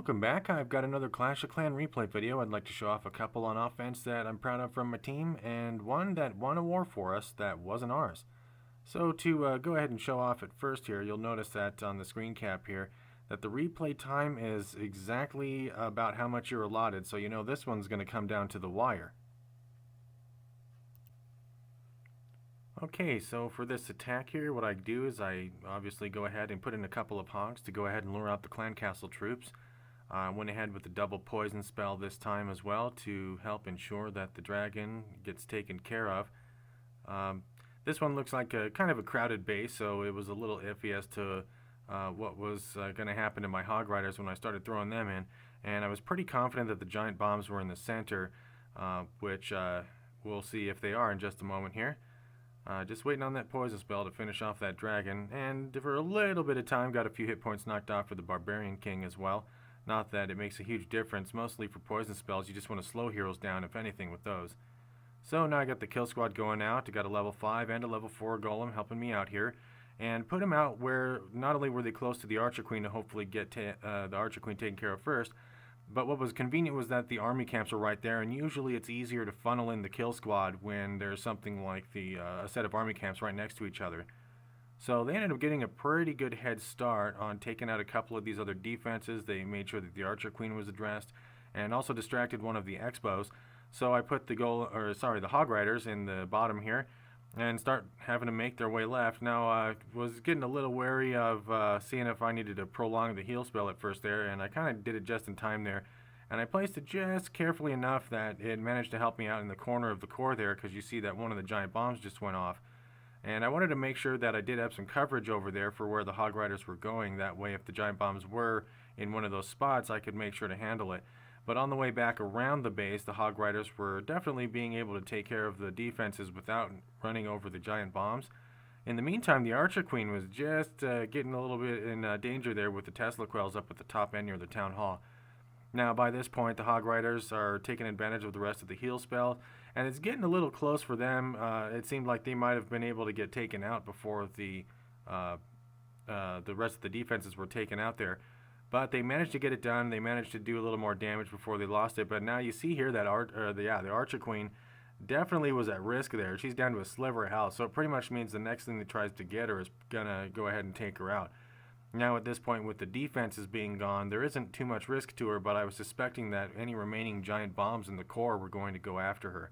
Welcome back. I've got another Clash of Clan replay video. I'd like to show off a couple on offense that I'm proud of from my team, and one that won a war for us that wasn't ours. So to go ahead and show off at first here, you'll notice that on the screen cap here, that the replay time is exactly about how much you're allotted, so you know this one's going to come down to the wire. Okay, so for this attack here, what I do is I obviously go ahead and put in a couple of hogs to go ahead and lure out the clan castle troops. I went ahead with the double poison spell this time as well to help ensure that the dragon gets taken care of. This one looks like a kind of a crowded base, so it was a little iffy as to what was going to happen to my hog riders when I started throwing them in. And I was pretty confident that the giant bombs were in the center, which we'll see if they are in just a moment here. Just waiting on that poison spell to finish off that dragon, and for a little bit of time got a few hit points knocked off for the barbarian king as well. Not that it makes a huge difference, mostly for poison spells, you just want to slow heroes down if anything with those. So now I got the kill squad going out. I got a level 5 and a level 4 golem helping me out here, and put them out where not only were they close to the archer queen to hopefully get the archer queen taken care of first, but what was convenient was that the army camps are right there, and usually it's easier to funnel in the kill squad when there's something like a set of army camps right next to each other. So they ended up getting a pretty good head start on taking out a couple of these other defenses. They made sure that the archer queen was addressed, and also distracted one of the expos. So I put the hog riders in the bottom here, and start having to make their way left. Now I was getting a little wary of seeing if I needed to prolong the heal spell at first there, and I kind of did it just in time there. And I placed it just carefully enough that it managed to help me out in the corner of the core there, because you see that one of the giant bombs just went off. And I wanted to make sure that I did have some coverage over there for where the hog riders were going. That way if the giant bombs were in one of those spots, I could make sure to handle it. But on the way back around the base, the hog riders were definitely being able to take care of the defenses without running over the giant bombs. In the meantime, the archer queen was just getting a little bit in danger there with the Tesla coils up at the top end near the town hall. Now by this point, the hog riders are taking advantage of the rest of the heal spell, and it's getting a little close for them. It seemed like they might have been able to get taken out before the rest of the defenses were taken out there. But they managed to get it done. They managed to do a little more damage before they lost it. But now you see here that the archer queen definitely was at risk there. She's down to a sliver of health, so it pretty much means the next thing that tries to get her is gonna go ahead and take her out. Now at this point, with the defenses being gone, there isn't too much risk to her, but I was suspecting that any remaining giant bombs in the core were going to go after her.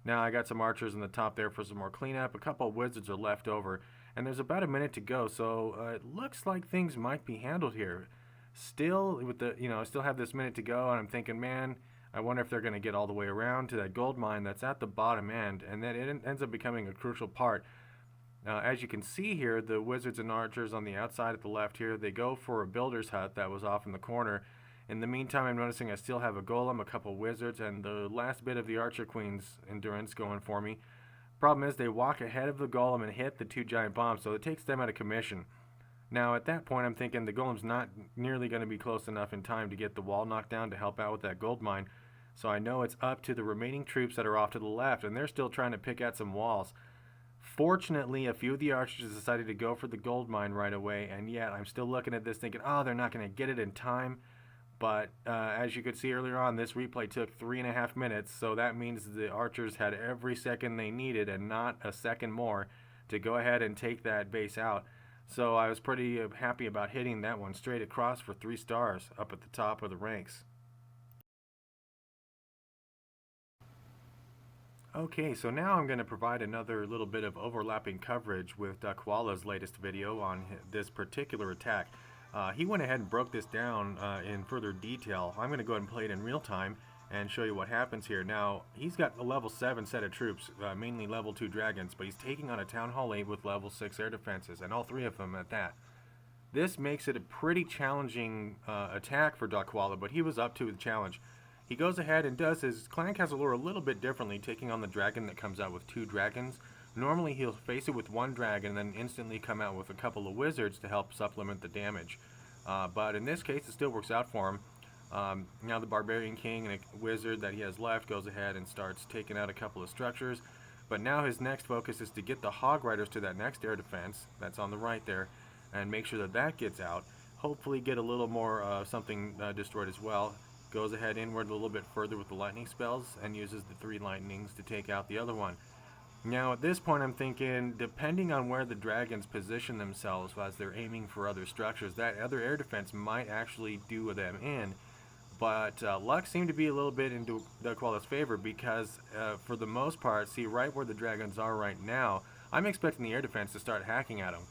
Now I got some archers in the top there for some more cleanup. A couple of wizards are left over, and there's about a minute to go, so it looks like things might be handled here. Still, with I still have this minute to go, and I'm thinking, man, I wonder if they're going to get all the way around to that gold mine that's at the bottom end, and then it ends up becoming a crucial part. As you can see here, the wizards and archers on the outside at the left here, they go for a builder's hut that was off in the corner. In the meantime, I'm noticing I still have a golem, a couple wizards, and the last bit of the archer queen's endurance going for me. Problem is, they walk ahead of the golem and hit the two giant bombs, so it takes them out of commission. Now at that point, I'm thinking the golem's not nearly going to be close enough in time to get the wall knocked down to help out with that gold mine. So I know it's up to the remaining troops that are off to the left, and they're still trying to pick at some walls. Fortunately, a few of the archers decided to go for the gold mine right away, and yet I'm still looking at this thinking, oh, they're not going to get it in time. But as you could see earlier on, this replay took 3.5 minutes, so that means the archers had every second they needed and not a second more to go ahead and take that base out. So I was pretty happy about hitting that one straight across for 3 stars up at the top of the ranks. Okay, so now I'm going to provide another little bit of overlapping coverage with Koala's latest video on this particular attack. He went ahead and broke this down in further detail. I'm going to go ahead and play it in real time and show you what happens here. Now, he's got a level 7 set of troops, mainly level 2 dragons, but he's taking on a Town Hall 8 with level 6 air defenses, and all 3 of them at that. This makes it a pretty challenging attack for Koala, but he was up to the challenge. He goes ahead and does his clan castle lure a little bit differently, taking on the dragon that comes out with 2 dragons. Normally he'll face it with 1 dragon and then instantly come out with a couple of wizards to help supplement the damage. But in this case it still works out for him. Now the barbarian king and a wizard that he has left goes ahead and starts taking out a couple of structures. But now his next focus is to get the hog riders to that next air defense that's on the right there and make sure that that gets out. hopefully get a little more something destroyed as well. Goes ahead inward a little bit further with the lightning spells and uses the 3 lightnings to take out the other one. Now at this point I'm thinking, depending on where the dragons position themselves as they're aiming for other structures, that other air defense might actually do them in. But luck seemed to be a little bit into the Koala's favor because for the most part, see right where the dragons are right now, I'm expecting the air defense to start hacking at them.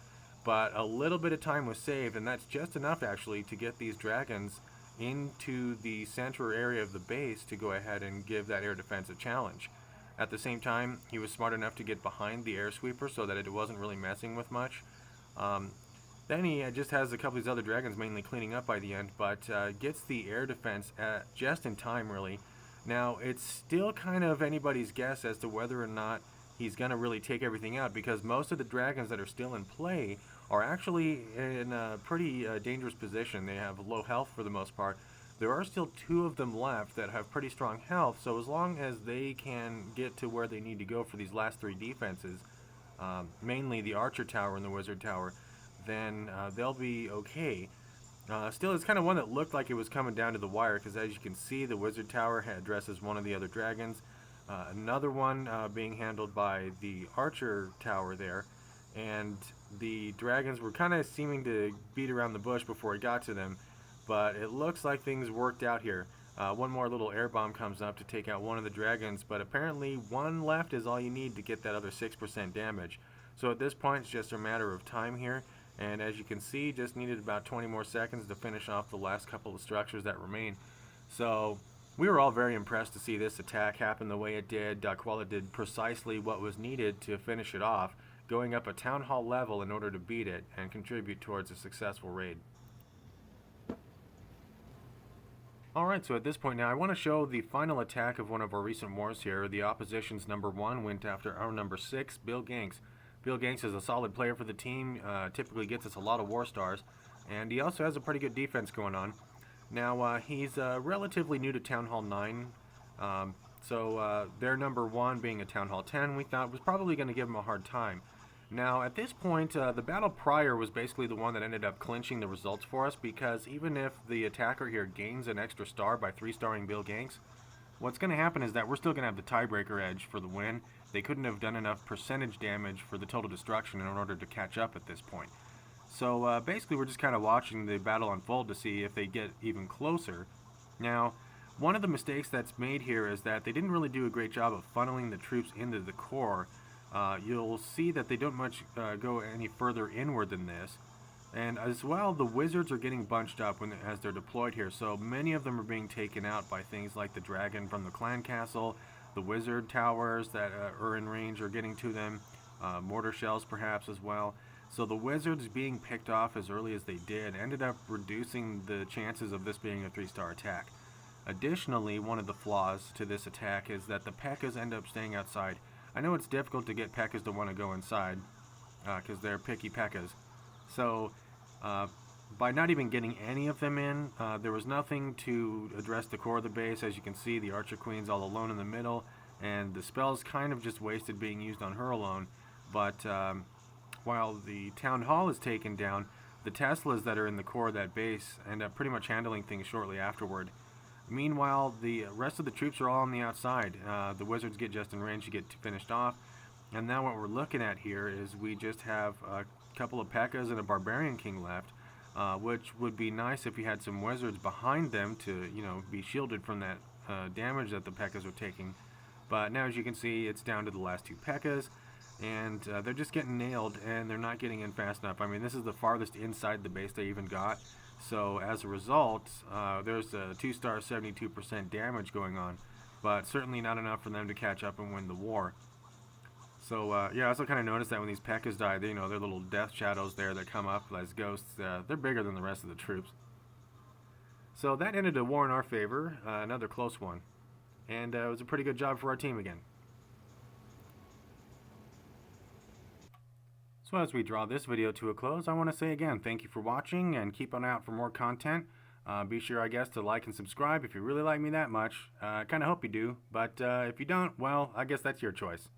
But a little bit of time was saved, and that's just enough actually to get these dragons into the center area of the base to go ahead and give that air defense a challenge. At the same time, he was smart enough to get behind the air sweeper so that it wasn't really messing with much. Then he just has a couple of these other dragons mainly cleaning up by the end, but gets the air defense just in time, really. Now, it's still kind of anybody's guess as to whether or not he's going to really take everything out, because most of the dragons that are still in play are actually in a pretty dangerous position. They have low health for the most part. There are still 2 of them left that have pretty strong health, so as long as they can get to where they need to go for these last 3 defenses, mainly the Archer Tower and the Wizard Tower, then they'll be okay. Still, it's kind of one that looked like it was coming down to the wire, because as you can see, the Wizard Tower addresses one of the other dragons. Another one being handled by the Archer Tower there, and the dragons were kind of seeming to beat around the bush before it got to them, but it looks like things worked out here. One more little air bomb comes up to take out one of the dragons, but apparently 1 left is all you need to get that other 6% damage. So at this point, it's just a matter of time here. And as you can see, just needed about 20 more seconds to finish off the last couple of structures that remain. So we were all very impressed to see this attack happen the way it did. Koala did precisely what was needed to finish it off, going up a town hall level in order to beat it and contribute towards a successful raid. Alright, so at this point now I want to show the final attack of one of our recent wars here. The opposition's number 1 went after our number 6, Bill Ganks. Bill Ganks is a solid player for the team, typically gets us a lot of war stars, and he also has a pretty good defense going on. Now, he's relatively new to Town Hall 9, so their number 1 being a Town Hall 10, we thought was probably going to give him a hard time. Now, at this point, the battle prior was basically the one that ended up clinching the results for us, because even if the attacker here gains an extra star by 3-starring Bill Ganks, what's going to happen is that we're still going to have the tiebreaker edge for the win. They couldn't have done enough percentage damage for the total destruction in order to catch up at this point. So basically we're just kind of watching the battle unfold to see if they get even closer. Now, one of the mistakes that's made here is that they didn't really do a great job of funneling the troops into the core. You'll see that they don't much go any further inward than this. And as well, the wizards are getting bunched up as they're deployed here, so many of them are being taken out by things like the dragon from the clan castle, the wizard towers that are in range are getting to them, mortar shells perhaps as well. So the wizards being picked off as early as they did ended up reducing the chances of this being a 3-star attack. Additionally, one of the flaws to this attack is that the P.E.K.K.A.s end up staying outside. I know it's difficult to get P.E.K.K.A.s to want to go inside, because they're picky P.E.K.K.A.s. So, by not even getting any of them in, there was nothing to address the core of the base. As you can see, the Archer Queen's all alone in the middle, and the spell's kind of just wasted being used on her alone. But while the Town Hall is taken down, the Teslas that are in the core of that base end up pretty much handling things shortly afterward. Meanwhile, the rest of the troops are all on the outside. The wizards get just in range to get finished off. And now what we're looking at here is we just have a couple of P.E.K.K.A.s and a Barbarian King left, which would be nice if you had some wizards behind them to, be shielded from that damage that the P.E.K.K.A.s are taking. But now, as you can see, it's down to the last 2 P.E.K.K.A.s, and they're just getting nailed, and they're not getting in fast enough. I mean, this is the farthest inside the base they even got. So as a result, there's a 2-star 72% damage going on, but certainly not enough for them to catch up and win the war. So yeah, I also kind of noticed that when these P.E.K.K.A.s die, they're little death shadows there that come up as ghosts. They're bigger than the rest of the troops. So that ended a war in our favor, another close one. And it was a pretty good job for our team again. So as we draw this video to a close, I want to say again, thank you for watching, and keep an eye out for more content. Be sure, I guess, to like and subscribe if you really like me that much. I kind of hope you do, but if you don't, well, I guess that's your choice.